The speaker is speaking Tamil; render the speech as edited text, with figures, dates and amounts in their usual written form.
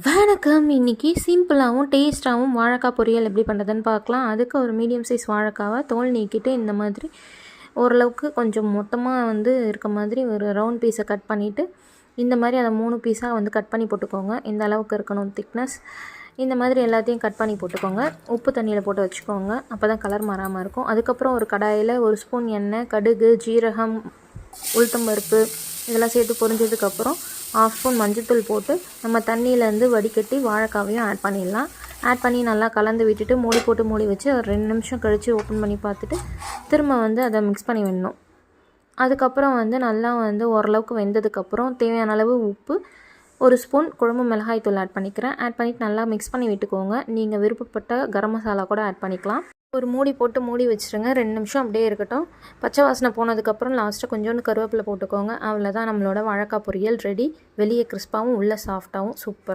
வணக்கம். இன்றைக்கி சிம்பிளாகவும் டேஸ்ட்டாகவும் வாழைக்காய் பொரியல் எப்படி பண்ணுறதுன்னு பார்க்கலாம். அதுக்கு ஒரு மீடியம் சைஸ் வாழைக்காவை தோல் நீக்கிட்டு இந்த மாதிரி ஓரளவுக்கு கொஞ்சம் மொத்தமாக இருக்க மாதிரி ஒரு ரவுண்ட் பீஸை கட் பண்ணிவிட்டு இந்த மாதிரி அதை 3 பீஸாக கட் பண்ணி போட்டுக்கோங்க. இந்த அளவுக்கு இருக்கணும் திக்னஸ். இந்த மாதிரி எல்லாத்தையும் கட் பண்ணி போட்டுக்கோங்க. உப்பு தண்ணியில் போட்டு வச்சுக்கோங்க. அப்போ தான் கலர் மாறாமல் இருக்கும். அதுக்கப்புறம் ஒரு கடாயில் 1 ஸ்பூன் எண்ணெய், கடுகு, ஜீரகம், உளுத்தம்பருப்பு இதெல்லாம் சேர்த்து பொரிஞ்சதுக்கப்புறம் 1/2 ஸ்பூன் மஞ்சத்தூள் போட்டு நம்ம தண்ணியிலேருந்து வடிகட்டி வாழைக்காவையும் ஆட் பண்ணிடலாம். ஆட் பண்ணி நல்லா கலந்து விட்டுட்டு மூடி வச்சு ஒரு 2 நிமிஷம் கழித்து ஓப்பன் பண்ணி பார்த்துட்டு திரும்ப அதை மிக்ஸ் பண்ணி விடணும். அதுக்கப்புறம் நல்லா ஓரளவுக்கு வெந்ததுக்கப்புறம் தேவையான அளவு உப்பு, 1 ஸ்பூன் குழம்பு மிளகாய் தூள் ஆட் பண்ணிக்கிறேன். ஆட் பண்ணிவிட்டு நல்லா மிக்ஸ் பண்ணி விட்டுக்கோங்க. நீங்கள் விருப்பப்பட்ட கரம் மசாலா கூட ஆட் பண்ணிக்கலாம். ஒரு மூடி போட்டு மூடி வச்சுருங்க. 2 நிமிஷம் அப்படியே இருக்கட்டும். பச்சை வாசனை போனதுக்கப்புறம் லாஸ்ட்டாக கொஞ்சோண்டு கருவேப்பிலை போட்டுக்கோங்க. அவ்வளோதான், நம்மளோட வாழைக்காய் பொரியல் ரெடி. வெளியே கிறிஸ்பாகவும் உள்ளே சாஃப்டாகவும் சூப்பராக